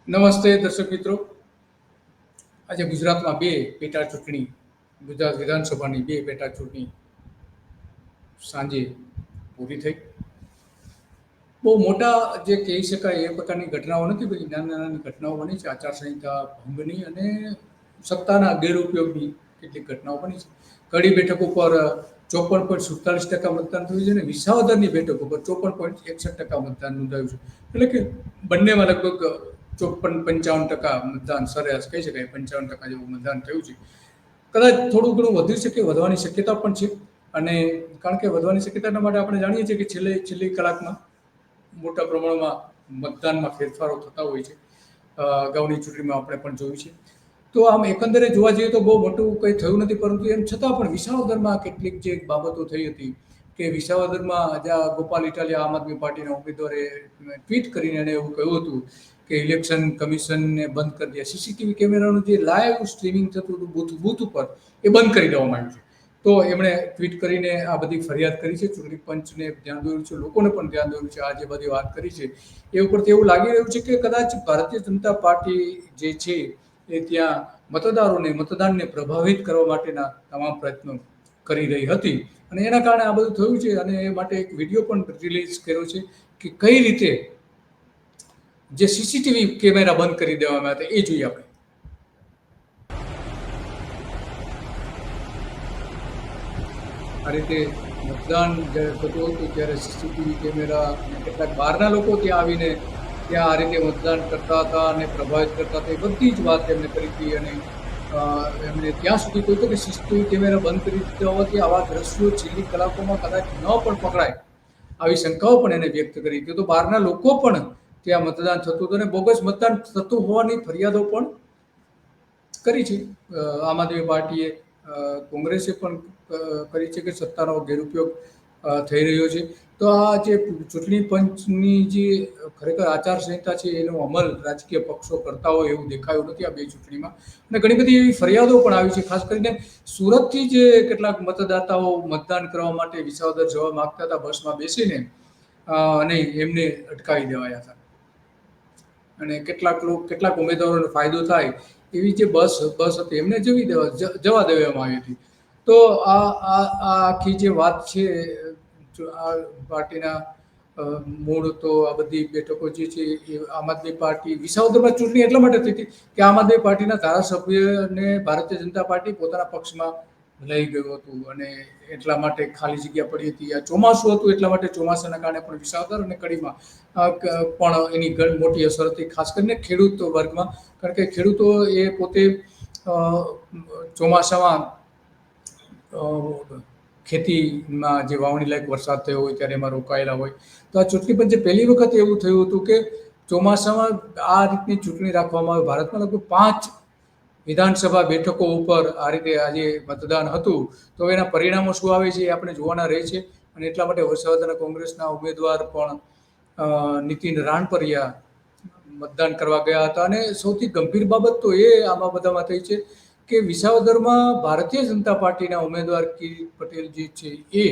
નમસ્તે દર્શક મિત્રો. આજે ગુજરાતમાં બે પેટા ચૂંટણી, ગુજરાત વિધાનસભાની બે પેટા ચૂંટણી સાંજે પૂરી થઈ. બહુ મોટા જે કહી શકાય એ પ્રકારની ઘટનાઓ નથી બની, નાની નાની ઘટનાઓ બની છે. આચારસંહિતા ભંગની અને સત્તાના ગેરઉપયોગની કેટલીક ઘટનાઓ બની છે. કડી બેઠક ઉપર 54.47% મતદાન થયું છે અને વિસાવદરની બેઠક ઉપર 54.61% મતદાન નોંધાયું છે. એટલે કે બંનેમાં લગભગ 54-55% મતદાન સરેરાશ કહી શકાય, 55% જેવું મતદાન થયું છે. કદાચ થોડું ઘણું વધી શકે, વધવાની શક્યતા પણ છે. અને કારણ કે વધવાની શક્યતાના માટે આપણે જાણીએ છીએ કે છેલ્લી કલાકમાં મોટા પ્રમાણમાં મતદાનમાં ફેરફારો થતા હોય છે. અગાઉની ચૂંટણીમાં આપણે પણ જોયું છે. તો આમ એકંદરે જોવા જઈએ તો બહુ મોટું કંઈ થયું નથી, પરંતુ એમ છતાં પણ વિસાવદરમાં કેટલીક જે બાબતો થઈ હતી કે વિસાવદરમાં જ્યાં ગોપાલ ઇટાલિયા આમ આદમી પાર્ટીના ઉમેદવારે ટ્વીટ કરીને એને એવું કહ્યું હતું કે ઇલેક્શન કમિશનને બંધ કરી દે, સીસીટીવી કેમેરાનું જે લાઈવ સ્ટ્રીમિંગ થતું હતું બૂથ ઉપર, એ બંધ કરી દેવામાં આવ્યું છે. તો એમણે ટ્વીટ કરીને આ બધી ફરિયાદ કરી છે. ચૂંટણી પંચને ધ્યાન દોર્યું છે, લોકોને પણ ધ્યાન દોર્યું છે. આ જે બધી વાત કરી છે એ ઉપરથી એવું લાગી રહ્યું છે કે કદાચ ભારતીય જનતા પાર્ટી જે છે એ ત્યાં મતદાનને પ્રભાવિત કરવા માટેના તમામ પ્રયત્નો કરી રહી હતી અને એના કારણે આ બધું થયું છે. અને એ માટે એક વિડીયો પણ રિલીઝ કર્યો છે કે કઈ રીતે જે સીસીટીવી કેમેરા બંધ કરી દેવામાં આવ્યા હતા, એ જોઈએ આપણે. આ રીતે મતદાન જ્યારે થતું હતું ત્યારે સીસીટીવી કેમેરા અને કેટલાક બહારના લોકો ત્યાં આવીને ત્યાં આ રીતે મતદાન કરતા હતા અને પ્રભાવિત કરતા હતા. એ બધી જ વાત એમને કરી હતી. અને એમણે ત્યાં સુધી કહ્યું હતું કે સીસીટીવી કેમેરા બંધ કરી દીધા હોવાથી આવા દ્રશ્યો છેલ્લી કલાકોમાં કદાચ ન પણ પકડાય, આવી શંકાઓ પણ એને વ્યક્ત કરી હતી. તો બહારના લોકો પણ ત્યાં મતદાન થતું હતું અને બોગસ મતદાન થતું હોવાની ફરિયાદો પણ કરી છે. આમ આદમી પાર્ટીએ, કોંગ્રેસે પણ કરી છે કે સત્તાનો ગેરઉપયોગ થઈ રહ્યો છે. તો આ જે ચૂંટણી પંચની જે ખરેખર આચારસંહિતા છે એનો અમલ રાજકીય પક્ષો કરતા હોય એવું દેખાયું નથી આ બે ચૂંટણીમાં. અને ઘણી બધી એવી ફરિયાદો પણ આવી છે. ખાસ કરીને સુરતથી જે કેટલાક મતદાતાઓ મતદાન કરવા માટે વિસાવદર જવા માંગતા હતા બસમાં બેસીને, અને એમને અટકાવી દેવાયા હતા. અને કેટલાક ઉમેદવારોને ફાયદો થાય એવી જે બસ હતી એમને જવા દેવામાં આવી હતી. તો આ આખી જે વાત છે, આ પાર્ટીના મૂળ તો આ બધી બેઠકો જે છે એ આમ આદમી પાર્ટી વિસાવદરમાં ચૂંટણી એટલા માટે થઈ હતી કે આમ આદમી પાર્ટીના ધારાસભ્યને ભારતીય જનતા પાર્ટી પોતાના પક્ષમાં લઈ ગયું હતું અને એટલા માટે ખાલી જગ્યા પડી હતી. આ ચોમાસું હતું એટલા માટે ચોમાસાના કારણે પણ વિસાવદર અને કડીમાં પણ એની ઘણી મોટી અસર હતી, ખાસ કરીને ખેડૂત વર્ગમાં. કારણ કે ખેડૂતો એ પોતે ચોમાસામાં ખેતીમાં જે વાવણી લાયક વરસાદ થયો હોય ત્યારે એમાં રોકાયેલા હોય. તો આ ચૂંટણી પંચે પહેલી વખત એવું થયું હતું કે ચોમાસામાં આ રીતની ચૂંટણી રાખવામાં આવે. ભારતમાં લગભગ 5 વિધાનસભા બેઠકો ઉપર આ રીતે આજે મતદાન હતું. તો એના પરિણામો શું આવે છે એ આપણે જોવાના રહે છે. અને એટલા માટે વિસાવદરના કોંગ્રેસના ઉમેદવાર પણ નીતિન રાણપરિયા મતદાન કરવા ગયા હતા. અને સૌથી ગંભીર બાબત તો એ આમાં બધામાં થઈ છે કે વિસાવદરમાં ભારતીય જનતા પાર્ટીના ઉમેદવાર કિરીટ પટેલ જે છે એ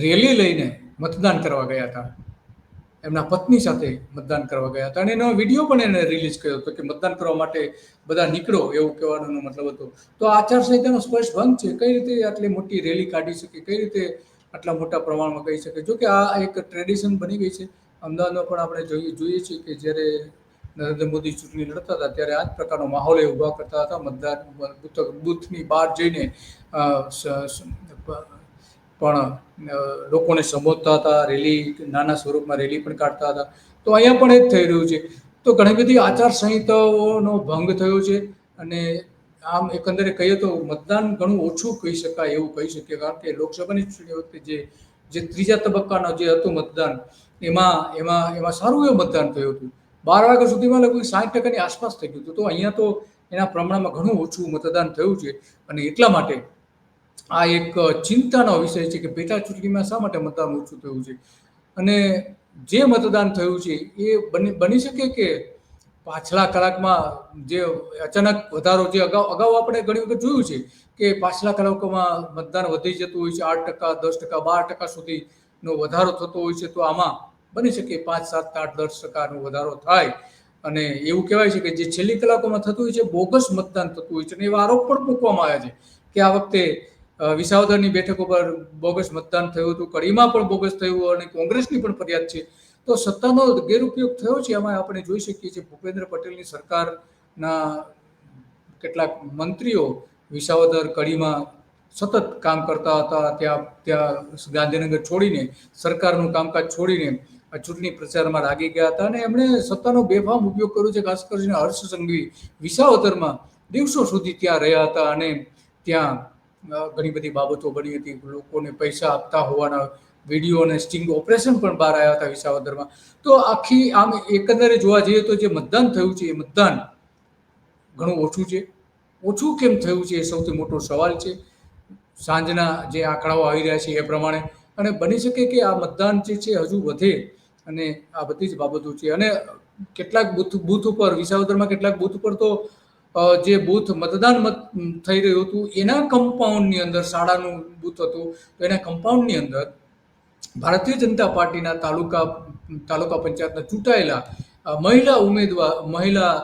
રેલી લઈને મતદાન કરવા ગયા હતા. એમના પત્ની સાથે મતદાન કરવા ગયા હતા અને એનો વિડીયો પણ એને રિલીઝ કર્યો હતો કે મતદાન કરવા માટે બધા નીકળો, એવું કહેવાનો મતલબ હતો. તો આચારસંહિતાનો સ્પષ્ટ ભંગ છે. કઈ રીતે આટલી મોટી રેલી કાઢી શકે, કઈ રીતે આટલા મોટા પ્રમાણમાં કહી શકે? જો કે આ એક ટ્રેડિશન બની ગઈ છે. અમદાવાદમાં પણ આપણે જોઈએ છીએ કે જ્યારે નરેન્દ્ર મોદી ચૂંટણી લડતા હતા ત્યારે આ જ પ્રકારનો માહોલ એ ઊભા કરતા હતા. મતદાન બૂથની બહાર જઈને પણ લોકોને સંબોધતા હતા, નાના સ્વરૂપમાં રેલી પણ કાઢતા હતા. તો અહીંયા પણ એ જ થઈ રહ્યું છે. તો ઘણી બધી આચારસંહિતાઓનો ભંગ થયો છે. અને આમ એકંદરે કહીએ તો મતદાન ઘણું ઓછું કહી શકાય એવું કહી શકીએ. કારણ કે લોકસભાની ચૂંટણી વખતે જે ત્રીજા તબક્કાનો જે હતું મતદાન, એમાં સારું એવું મતદાન થયું હતું. 12 વાગ્યા સુધીમાં લગભગ 60% આસપાસ થઈ ગયું હતું. તો અહીંયા તો એના પ્રમાણમાં ઘણું ઓછું મતદાન થયું છે. અને એટલા માટે આ એક ચિંતાનો વિષય છે કે પેટા ચૂંટણીમાં શા માટે મતદાન ઓછું થયું છે. અને જે મતદાન થયું છે એ બની શકે કે પાછલા કલાકમાં જે અચાનક વધારો, જે અગાઉ આપણે ઘણી વખત જોયું છે કે પાછલા કલાકોમાં મતદાન વધી જતું હોય છે, 8%, 10%, 12% સુધીનો વધારો થતો હોય છે. તો આમાં બની શકે 5, 7, 8, 10%નો વધારો થાય. અને એવું કહેવાય છે કે જે છેલ્લી કલાકોમાં થતું હોય છે બોગસ મતદાન થતું હોય છે અને એવા આરોપ પણ મૂકવામાં આવ્યા છે કે આ વખતે વિસાવદરની બેઠક ઉપર બોગસ મતદાન થયું હતું, કડીમાં પણ બોગસ થયું અને કોંગ્રેસની પણ ફરિયાદ છે. તો સત્તાનો ગેરઉપયોગ થયો છે. એમાં આપણે જોઈ શકીએ છીએ ભૂપેન્દ્ર પટેલની સરકારના કેટલાક મંત્રીઓ વિસાવદર કડીમાં સતત કામ કરતા હતા. ત્યાં ગાંધીનગર છોડીને, સરકારનું કામકાજ છોડીને આ ચૂંટણી પ્રચારમાં લાગી ગયા હતા અને એમણે સત્તાનો બેફામ ઉપયોગ કર્યો છે. ખાસ કરીને હર્ષ સંઘવી વિસાવદરમાં દિવસો સુધી ત્યાં રહ્યા હતા અને ત્યાં ઘણી બધી બાબતો બની હતી. લોકોને પૈસા આપતા હોવાના વિડીયો અને સ્ટિંગ ઓપરેશન પણ બહાર આવ્યા હતા વિસાવદરમાં. તો આખી આમ એકંદરે જોવા જઈએ તો જે મતદાન થયું છે એ મતદાન ઘણું ઓછું છે. ઓછું કેમ થયું છે એ સૌથી મોટો સવાલ છે. સાંજના જે આંકડાઓ આવી રહ્યા છે એ પ્રમાણે, અને બની શકે કે આ મતદાન જે છે હજુ વધે અને આ બધી જ બાબતો છે. અને કેટલાક બૂથ ઉપર વિસાવદરમાં કેટલાક બૂથ ઉપર તો જે બૂથ મતદાન થઈ રહ્યું હતું એના કમ્પાઉન્ડની અંદર, શાળાનું બૂથ હતું તો એના કમ્પાઉન્ડની અંદર ભારતીય જનતા પાર્ટીના તાલુકા પંચાયતના ચૂંટાયેલા મહિલા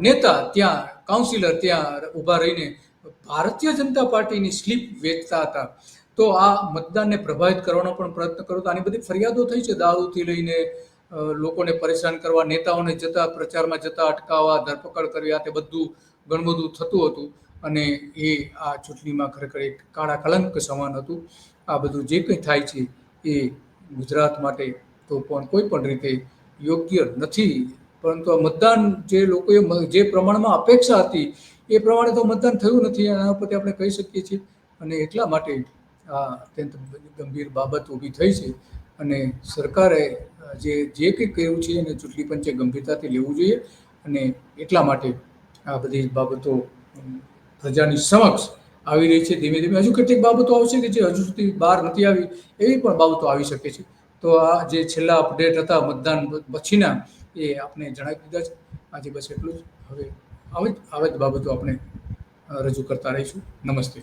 નેતા ત્યાં કાઉન્સિલર ત્યાં ઊભા રહીને ભારતીય જનતા પાર્ટીની સ્લીપ વેચતા હતા. તો આ મતદાનને પ્રભાવિત કરવાનો પણ પ્રયત્ન કરો તો આની બધી ફરિયાદો થઈ છે. દારૂથી લઈને લોકોને પરેશાન કરવા, નેતાઓને પ્રચારમાં જતા અટકાવવા, ધરપકડ કરવી, આ તે બધું ઘણું બધું થતું હતું અને એ આ ચૂંટણીમાં ખરેખર એક કાળા કલંક સમાન હતું. આ બધું જે કંઈ થાય છે એ ગુજરાત માટે તો પણ કોઈ પણ રીતે યોગ્ય નથી. પરંતુ આ મતદાન જે લોકોએ જે પ્રમાણમાં અપેક્ષા હતી એ પ્રમાણે તો મતદાન થયું નથી. એના ઉપરથી આપણે કહી શકીએ છીએ અને એટલા માટે આ અત્યંત ગંભીર બાબત ઊભી થઈ છે અને સરકારે જે કંઈ કર્યું છે એને ચૂંટણી પંચે ગંભીરતાથી લેવું જોઈએ. અને એટલા માટે આ બધી બાબતો પ્રજાની સમક્ષ આવી રહી છે. ધીમે ધીમે હજુ કેટલીક બાબતો આવશે કે જે હજુ સુધી બહાર નથી આવી, એવી પણ બાબતો આવી શકે છે. તો આ જે છેલ્લા અપડેટ હતા મતદાન પછીના એ આપણે જણાવી દીધા છે. આજે બસ એટલું જ. હવે આવી જ બાબતો આપણે રજૂ કરતા રહીશું. નમસ્તે.